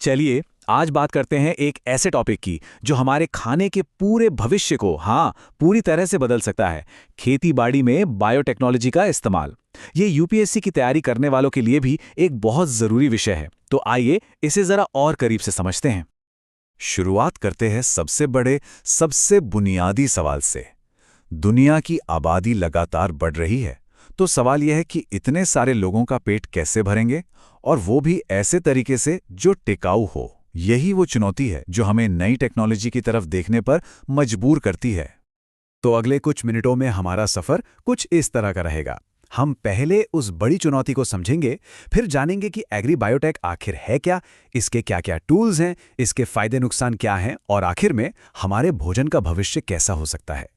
चलिए आज बात करते हैं एक ऐसे टॉपिक की जो हमारे खाने के पूरे भविष्य को पूरी तरह से बदल सकता है। खेती बाड़ी में बायोटेक्नोलॉजी का इस्तेमाल। ये यूपीएससी की तैयारी करने वालों के लिए भी एक बहुत जरूरी विषय है। तो आइए इसे जरा और करीब से समझते हैं। शुरुआत करते हैं सबसे बड़े, सबसे बुनियादी सवाल से। दुनिया की आबादी लगातार बढ़ रही है, तो सवाल यह है कि इतने सारे लोगों का पेट कैसे भरेंगे, और वो भी ऐसे तरीके से जो टिकाऊ हो। यही वो चुनौती है जो हमें नई टेक्नोलॉजी की तरफ देखने पर मजबूर करती है। तो अगले कुछ मिनटों में हमारा सफर कुछ इस तरह का रहेगा। हम पहले उस बड़ी चुनौती को समझेंगे, फिर जानेंगे कि एग्री बायोटेक आखिर है क्या, इसके क्या क्या टूल्स हैं, इसके फायदे नुकसान क्या हैं, और आखिर में हमारे भोजन का भविष्य कैसा हो सकता है।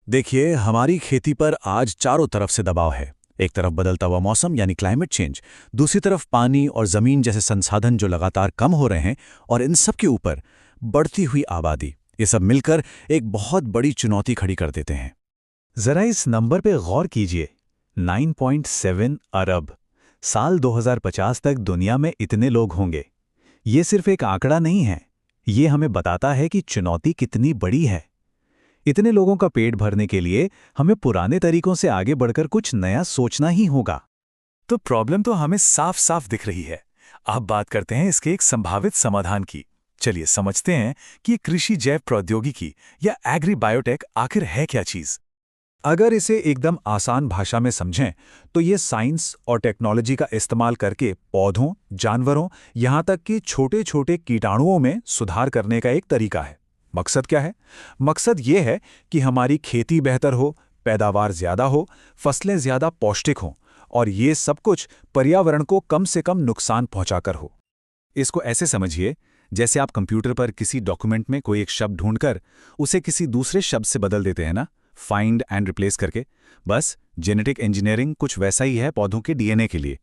देखिए, हमारी खेती पर आज चारों तरफ से दबाव है। एक तरफ बदलता हुआ मौसम यानी क्लाइमेट चेंज, दूसरी तरफ पानी और जमीन जैसे संसाधन जो लगातार कम हो रहे हैं, और इन सब के ऊपर बढ़ती हुई आबादी। ये सब मिलकर एक बहुत बड़ी चुनौती खड़ी कर देते हैं। जरा इस नंबर पे गौर कीजिए, 9.7 अरब। साल 2050 तक दुनिया में इतने लोग होंगे। ये सिर्फ एक आंकड़ा नहीं है, ये हमें बताता है कि चुनौती कितनी बड़ी है। इतने लोगों का पेट भरने के लिए हमें पुराने तरीकों से आगे बढ़कर कुछ नया सोचना ही होगा। तो प्रॉब्लम तो हमें साफ साफ दिख रही है। अब बात करते हैं इसके एक संभावित समाधान की। चलिए समझते हैं कि ये कृषि जैव प्रौद्योगिकी या एग्री बायोटेक आखिर है क्या चीज। अगर इसे एकदम आसान भाषा में समझें तो ये साइंस और टेक्नोलॉजी का इस्तेमाल करके पौधों, जानवरों, यहाँ तक कि छोटे छोटे कीटाणुओं में सुधार करने का एक तरीका है। मकसद क्या है? मकसद ये है कि हमारी खेती बेहतर हो, पैदावार ज्यादा हो, फसलें ज्यादा पौष्टिक हों, और ये सब कुछ पर्यावरण को कम से कम नुकसान पहुंचाकर हो। इसको ऐसे समझिए, जैसे आप कंप्यूटर पर किसी डॉक्यूमेंट में कोई एक शब्द ढूंढकर उसे किसी दूसरे शब्द से बदल देते हैं ना, फाइंड एंड रिप्लेस करके। बस जेनेटिक इंजीनियरिंग कुछ वैसा ही है पौधों के डीएनए के लिए।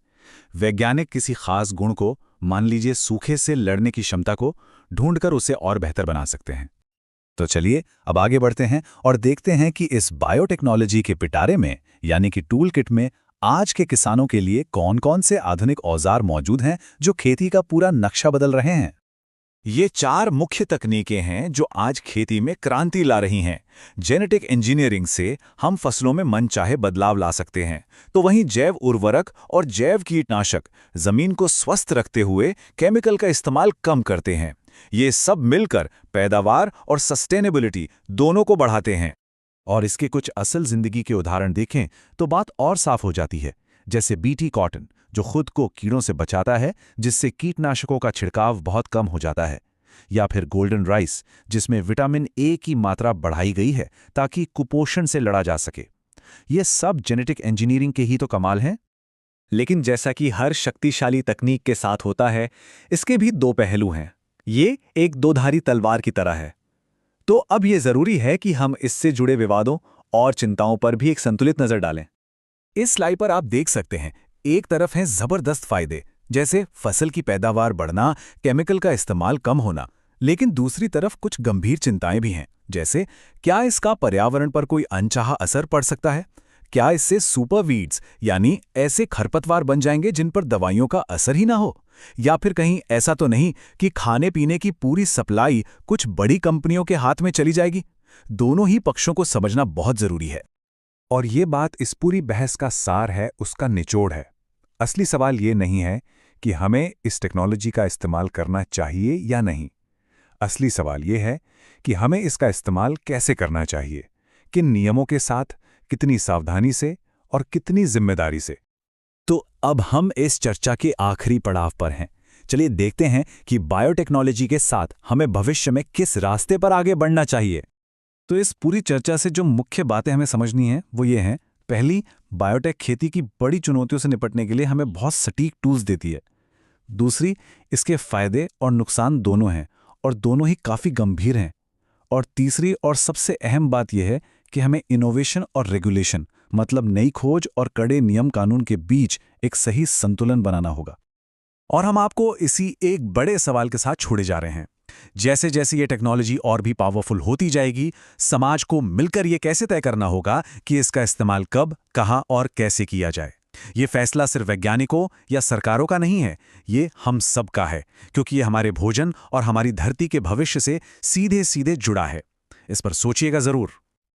वैज्ञानिक किसी खास गुण को, मान लीजिए सूखे से लड़ने की क्षमता को, ढूंढकर उसे और बेहतर बना सकते हैं। तो चलिए अब आगे बढ़ते हैं और देखते हैं कि इस बायोटेक्नोलॉजी के पिटारे में, यानी कि टूल किट में, आज के किसानों के लिए कौन-कौन से आधुनिक औजार मौजूद हैं जो खेती का पूरा नक्शा बदल रहे हैं। ये 4 मुख्य तकनीकें हैं जो आज खेती में क्रांति ला रही हैं। जेनेटिक इंजीनियरिंग से हम फसलों में मनचाहे बदलाव ला सकते हैं, तो वहीं जैव उर्वरक और जैव कीटनाशक जमीन को स्वस्थ रखते हुए केमिकल का इस्तेमाल कम करते हैं। ये सब मिलकर पैदावार और सस्टेनेबिलिटी दोनों को बढ़ाते हैं। और इसके कुछ असल जिंदगी के उदाहरण देखें तो बात और साफ हो जाती है। जैसे बीटी कॉटन, जो खुद को कीड़ों से बचाता है, जिससे कीटनाशकों का छिड़काव बहुत कम हो जाता है। या फिर गोल्डन राइस, जिसमें विटामिन ए की मात्रा बढ़ाई गई है ताकि कुपोषण से लड़ा जा सके। ये सब जेनेटिक इंजीनियरिंग के ही तो कमाल हैं। लेकिन जैसा कि हर शक्तिशाली तकनीक के साथ होता है, इसके भी 2 पहलू हैं। ये एक दोधारी तलवार की तरह है। तो अब ये जरूरी है कि हम इससे जुड़े विवादों और चिंताओं पर भी एक संतुलित नजर डालें। इस स्लाइड पर आप देख सकते हैं, एक तरफ हैं जबरदस्त फायदे, जैसे फसल की पैदावार बढ़ना, केमिकल का इस्तेमाल कम होना। लेकिन दूसरी तरफ कुछ गंभीर चिंताएं भी हैं, जैसे क्या इसका पर्यावरण पर कोई अनचाहा असर पड़ सकता है? क्या इससे सुपर वीड्स यानी ऐसे खरपतवार बन जाएंगे जिन पर दवाइयों का असर ही ना हो? या फिर कहीं ऐसा तो नहीं कि खाने पीने की पूरी सप्लाई कुछ बड़ी कंपनियों के हाथ में चली जाएगी? दोनों ही पक्षों को समझना बहुत जरूरी है। और ये बात इस पूरी बहस का सार है, उसका निचोड़ है। असली सवाल ये नहीं है कि हमें इस टेक्नोलॉजी का इस्तेमाल करना चाहिए या नहीं। असली सवाल ये है कि हमें इसका इस्तेमाल कैसे करना चाहिए, किन नियमों के साथ, कितनी सावधानी से और कितनी जिम्मेदारी से। तो अब हम इस चर्चा के आखिरी पड़ाव पर हैं। चलिए देखते हैं कि बायोटेक्नोलॉजी के साथ हमें भविष्य में किस रास्ते पर आगे बढ़ना चाहिए। तो इस पूरी चर्चा से जो मुख्य बातें हमें समझनी हैं वो ये हैं। पहली, बायोटेक खेती की बड़ी चुनौतियों से निपटने के लिए हमें बहुत सटीक टूल्स देती है। दूसरी, इसके फायदे और नुकसान दोनों हैं और दोनों ही काफ़ी गंभीर हैं। और तीसरी और सबसे अहम बात यह है कि हमें इनोवेशन और रेगुलेशन, मतलब नई खोज और कड़े नियम कानून के बीच एक सही संतुलन बनाना होगा। और हम आपको इसी एक बड़े सवाल के साथ छोड़े जा रहे हैं। जैसे जैसे ये टेक्नोलॉजी और भी पावरफुल होती जाएगी, समाज को मिलकर ये कैसे तय करना होगा कि इसका इस्तेमाल कब, कहां और कैसे किया जाए। ये फैसला सिर्फ वैज्ञानिकों या सरकारों का नहीं है, ये हम सब का है, क्योंकि ये हमारे भोजन और हमारी धरती के भविष्य से सीधे सीधे जुड़ा है। इस पर सोचिएगा जरूर।